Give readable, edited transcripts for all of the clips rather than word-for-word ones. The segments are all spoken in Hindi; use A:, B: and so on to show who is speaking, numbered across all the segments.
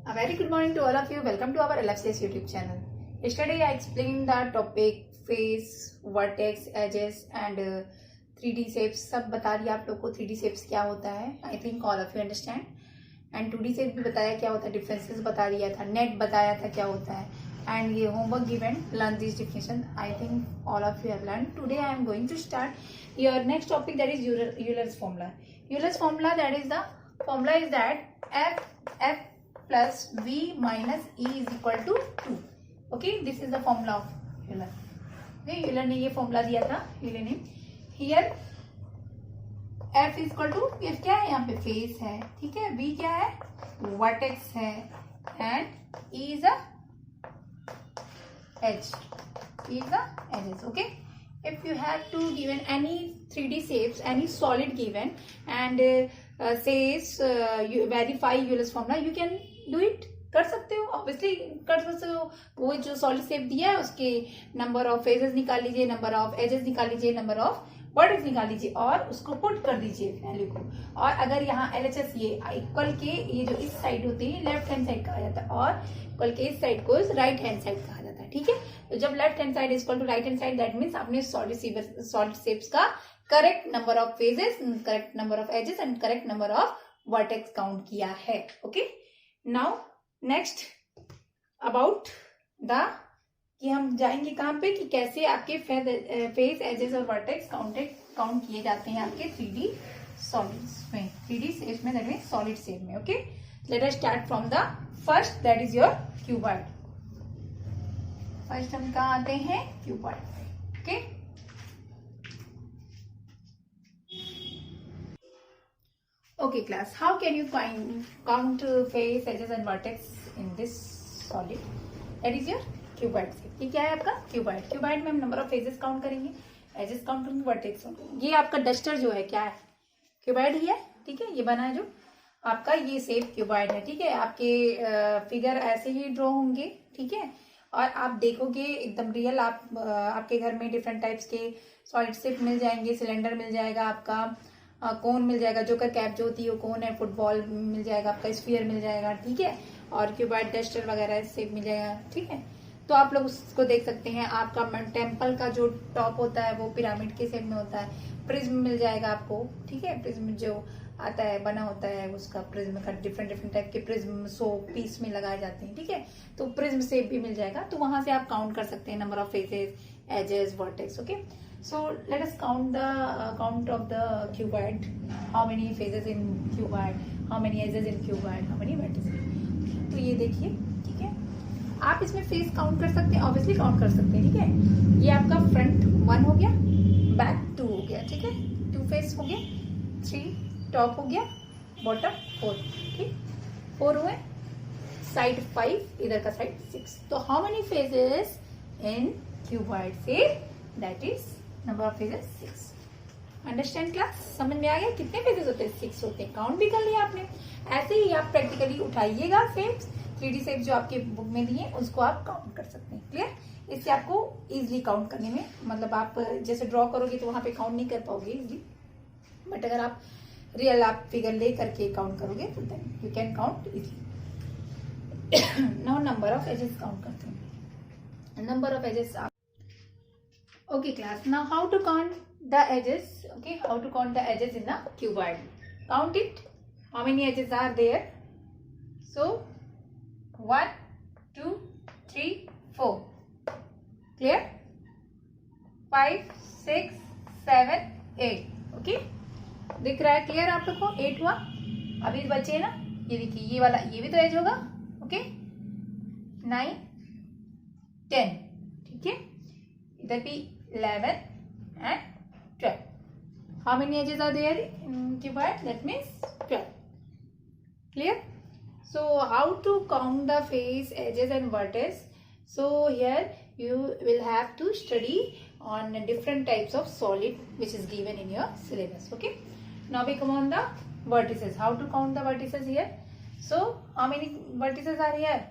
A: A very good morning to all of you. Welcome to our LFCS YouTube channel. Yesterday I explained the topic face, vertex, edges and 3D shapes. सब बता दिया आप लोग को 3D shapes क्या होता है. I think all of you understand. And 2D shapes भी बताया क्या होता है, differences बता दिया था, net बताया था क्या होता है. And ये homework given, learn this definition. I think all of you have learned. Today I am going to start your next topic, that is Euler's formula. Euler's formula, that is the formula is that f plus v minus e is equal to 2. Okay, this is the formula of Euler. Okay, Euler ने ये formula दिया था. Euler ने here f is equal to, f क्या है यहाँ पे, फेस है, ठीक है, v क्या है, वर्टेक्स है, and e is a edge. E is the edges. Okay, if you have to given any 3D shapes, any solid given and says you verify Euler's formula, you can do it. कर सकते हो, ऑब्वियसली कर सकते हो. वो जो सॉलिड शेप दिया है उसके नंबर ऑफ फेजेस निकाल लीजिए, नंबर ऑफ एजेस निकाल लीजिए, नंबर ऑफ वर्टेक्स निकाल लीजिए और उसको पुट कर दीजिए वैल्यू को. और अगर यहाँ LHS ये इक्वल के ये जो इस साइड होती है लेफ्ट हैंड साइड कहा जाता है और इक्वल के इस साइड को राइट हैंड साइड कहा जाता है. ठीक है, तो जब left hand side equal to right hand side, that means आपने सॉलिड शेप्स का correct number of faces, correct number of edges and correct number of vertex count किया है. Okay, now next about the कि हम जाएंगे कहाँ पे कि कैसे आपके फेस, एजेस और वर्टेक्स काउंट किए जाते हैं आपके 3D सॉलिड्स में, 3D शेप में, दैट मीन्स सॉलिड शेप में. Okay, let us start from the first, that is your cuboid. First हम कहाँ आते हैं, cuboid. Okay, okay class, how can you count face, edges and vertex in this solid? That is your cuboid shape. ये क्या है आपका क्यूबॉइड. क्यूबॉइड में हम नंबर ऑफ फेजेस काउंट करेंगे, एजेस काउंट करेंगे, वर्टेक्स काउंट करेंगे. ये आपका डस्टर जो है क्या है, क्यूबॉइड ही है. ठीक है, ये बना है जो आपका, ये शेप क्यूबॉइड है. ठीक है, आपके फिगर ऐसे ही ड्रॉ होंगे. ठीक है, और आप देखोगे एकदम रियल, आपके घर में डिफरेंट टाइप्स के सॉलिड शेप मिल जाएंगे. सिलेंडर मिल जाएगा आपका, कोन मिल जाएगा, जोकर कैप जो होती है वो कोन है, फुटबॉल मिल जाएगा आपका, स्फीयर मिल जाएगा. ठीक है, और क्यूबॉइड डस्टर वगैरह शेप मिल जाएगा. ठीक है, तो आप लोग उसको देख सकते हैं. आपका टेम्पल का जो टॉप होता है वो पिरामिड के शेप में होता है. प्रिज्म मिल जाएगा आपको. ठीक है, प्रिज्म जो आता है बना होता है उसका, प्रिज्म का डिफरेंट टाइप के प्रिज्म 100 पीस में लगाए जाते हैं. ठीक है, तो प्रिज्म शेप भी मिल जाएगा. तो वहां से आप काउंट कर सकते हैं number of faces, edges, vertex. Okay, so let us count the count of the cuboid. How many faces in cuboid, how many edges in cuboid, how many vertices. तो ये देखिए. ठीक है, आप इसमें फेस काउंट कर सकते हैं, ऑब्वियसली काउंट कर सकते हैं. ठीक है, ये आपका फ्रंट 1 हो गया, बैक 2 हो गया. ठीक है, 2 फेस हो गया, 3 टॉप हो गया, बॉटम 4. ठीक, 4 हुए, साइड 5, इधर का साइड 6. तो how many faces in cuboid shape, that is number of phases 6. Understand class, समझ में आ गया कितने फेजेस होते हैं, 6 होते हैं. काउंट भी कर लिया आपने. ऐसे ही आप प्रैक्टिकली उठाइएगा शेप्स, 3D शेप्स जो आपके बुक में दिए उसको आप काउंट कर सकते हैं. क्लियर, इससे आपको इजीली काउंट करने में, मतलब आप जैसे ड्रॉ करोगे तो वहां पे काउंट नहीं कर पाओगे इजीली, बट अगर आप रियल आप फिगर ले करके काउंट करोगे तो then you can count easily. Now number of edges count करते हैं. Number of edges. Okay class, now how to count the edges. Okay, how to count the edges in the cuboid. Count it. How many edges are there? So 1, 2, 3, 4. Clear? 5, 6, 7, 8. Okay, दिख रहा है क्लियर आप लोग को? 8 हुआ. अभी बचे ना, ये देखिए, ये वाला, ये भी तो एज होगा. ओके, 9, 10. ठीक है, इधर भी 11 and 12. How many edges are there in cuboid? That means 12. Clear? So how to count the face, edges and vertex? So here you will have to study on different types of solid which is given in your syllabus. Okay, now we come on the vertices. How to count the vertices here? So how many vertices are here?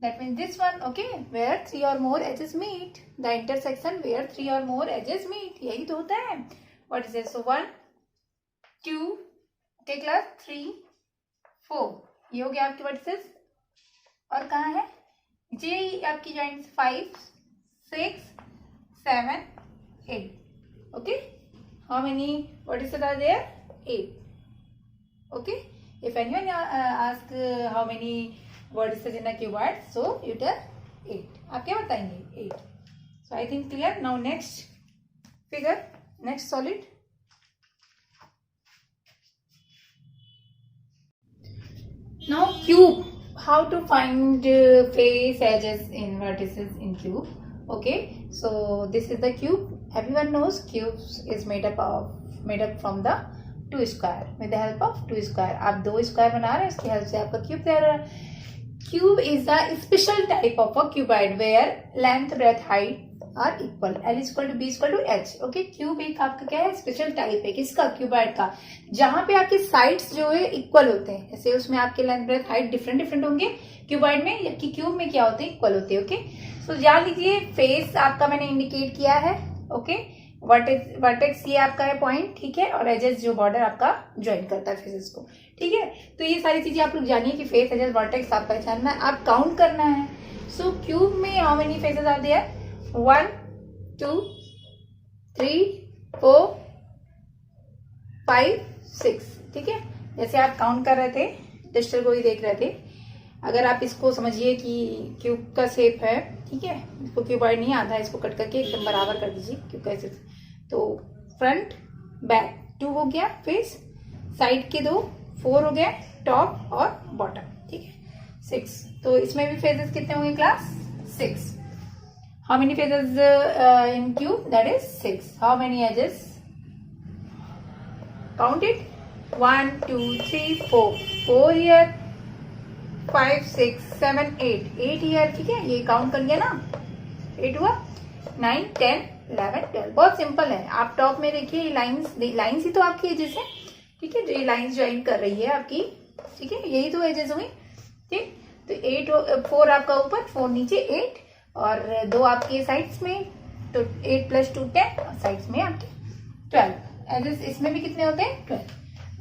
A: That means this one. Okay, where 3 or more edges meet, the intersection where 3 or more edges meet, यही तो होता है. What is it? So 1, 2, okay class, 3, 4. ये हो गया आपके vertices. और कहाँ है जे आपकी joints 5, 6, 7, 8. Okay, how many vertices are there? 8. Okay, if anyone ask how many vertices in a cuboid, so you tell 8. आप क्या बताएंगे? 8. So I think clear. Now next figure, next solid. Now cube. How to find face, edges in vertices in cube? Okay, so this is the cube. Everyone knows cubes is made up from the 2 square. With the help of 2 square, आप 2 square बना रहे हैं, इसकी हेल्प से आपका क्यूब तैयार है. Cube is a special type of a cuboid where length, breadth, height are equal. L is equal to B is equal to H. Okay, cube एक आपका क्या है? स्पेशल टाइप है. किसका? क्यूबॉइड का. जहां पे आपके साइड्स जो है इक्वल होते हैं. ऐसे उसमें आपके लेंथ, ब्रेथ, हाइट डिफरेंट होंगे क्यूबॉइड में, जबकि क्यूब में क्या होते हैं? इक्वल होते हैं. ओके, सो जान लीजिए फेस आपका मैंने इंडिकेट किया है. ओके, वर्टेक्स ये आपका है पॉइंट, ठीक है, और एजेस जो बॉर्डर आपका ज्वाइन करता है फेसेस को. ठीक है, तो ये सारी चीजें आप लोग जानिए कि फेस, एजेस, वर्टेक्स आप पहचानना है, आप काउंट करना है. सो क्यूब में how many faces are there? 1, 2, 3, 4, 5, 6. ठीक है, जैसे आप काउंट कर रहे थे, डिजिटल को ही देख रहे थे. अगर आप इसको समझिए कि क्यूब का शेप है, ठीक है, इसको क्यूबॉइड नहीं आता है, इसको कट करके एकदम बराबर कर दीजिए क्यूब का शेप. तो फ्रंट, बैक 2 हो गया फेस, साइड के 2, 4 हो गया, टॉप और बॉटम. ठीक है, 6. तो इसमें भी फेसेस कितने होंगे class? 6. How many faces in cube? That is 6. How many edges? Count it. 1, 2, 3, 4. 4 here. 5, 6, 7, 8. 8 here. ठीक है, ये काउंट कर लिया ना? 8 हुआ. 9, 10, 11, 12. बहुत सिंपल है. आप टॉप में देखिए, लाइन्स ही तो आपकी एजेस है. ठीक है, जो ये लाइन्स ज्वाइन कर रही है आपकी, ठीक है, यही तो एजेस हुई. ठीक, तो 8, 4 आपका ऊपर, 4 नीचे, 8 और 2 आपके साइड्स में, तो 8 + 2 10 और साइड्स में आपके 12. एजेस इसमें भी कितने होते हैं? 12.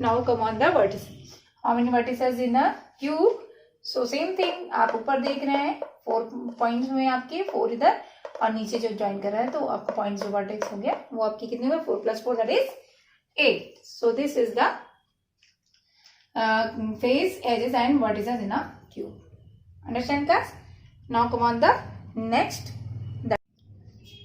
A: Now come on the vertices. How many vertices in a cube? So same thing, आप ऊपर देख रहे हैं 4 पॉइंट्स हुए आपके, 4 इधर, और नीचे जो ज्वाइन कर रहा है, तो आपका पॉइंट जो वर्टेक्स हो गया वो आपके कितने हुए? 4 + 4 that is 8. So this is the face, edges and vertices in a cube. Understand class? Now come on the next.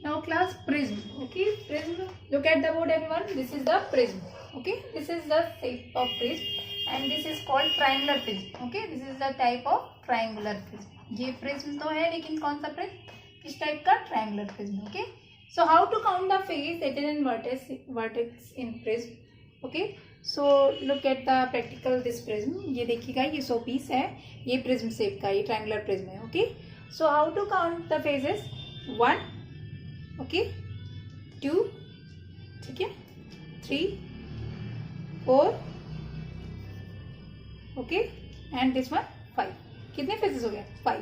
A: Now class prism. Okay, prism, look at the board everyone. This is the prism. Okay, this is the shape of prism and this is called triangular prism. Okay, this is the type of triangular prism. ये prism तो है, लेकिन कौन सा prism? किस टाइप का? triangular prism. Okay, so how to count the face, edges and vertex in prism? Okay, so look at the practical this prism. ये देखिएगा, ये 100 piece है, ये prism shape का, ये triangular prism है. Okay, so how to count the faces? 1, okay, 2, ठीक है, 3, 4, okay, and this one 5. कितने फेसेस हो गए? 5.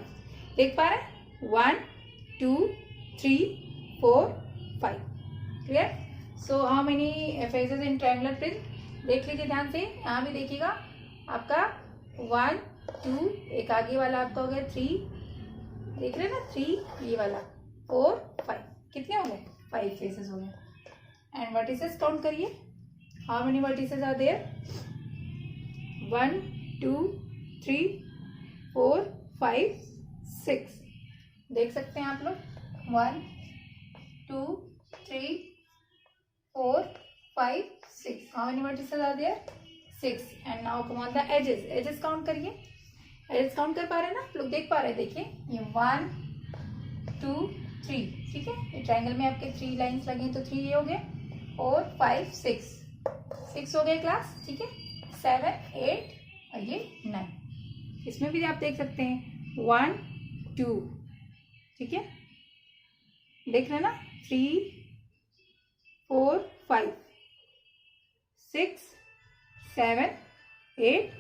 A: देख पा रहे हैं? 1, 2, 3, 4, 5. Clear? So how many faces in triangular prism? देख लीजिए ध्यान से, यहाँ भी देखिएगा आपका 1, 2, एक आगे वाला आपका हो गया 3, देख रहे हैं ना, 3 ये वाला, 4, 5. कितने हो गए? 5 फेसेस हो गए. एंड वर्टिसेस काउंट करिए. How many vertices are there? 1, 2, 3, 4, 5, 6. देख सकते हैं आप लोग. 1, 2, 3, 4, 5, 6. How many vertices are there? 6. And now come on the edges. Edges count करिए. एजेस काउंट कर पा रहे हैं ना लोग? देख पा रहे हैं? देखिए, ये 1, 2, 3. ठीक है, ये ट्राइंगल में आपके 3 लाइंस लगे हैं, तो 3 ये हो गए, 4, 5, 6 हो गए क्लास. ठीक है, 7, 8 और ये 9. इसमें भी आप देख सकते हैं 1, 2. ठीक है, देख रहे हैं ना, 3, 4, 5, 6, 7, 8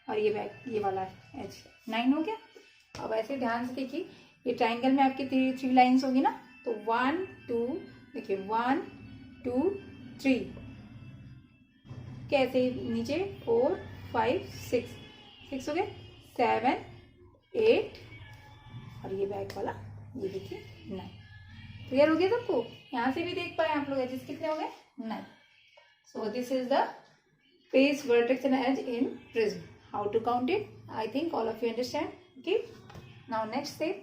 A: और ये बैक, ये वाला एज 9 हो गया. अब ऐसे ध्यान से देखिए, ये ट्राइंगल में आपकी 3 लाइन्स होगी ना, तो 1, 2, देखिए 1, 2, 3, कैसे नीचे 4, 5, 6 हो गए, 7, 8 और ये बैक वाला ये देखिए 9। क्लियर हो गया सबको? यहाँ से भी देख पाए आप लोग एजेस कितने हो गए? 9। So this is the face, vertex and edge in prism. How to count it? I think all of you understand. Okay. Now next step.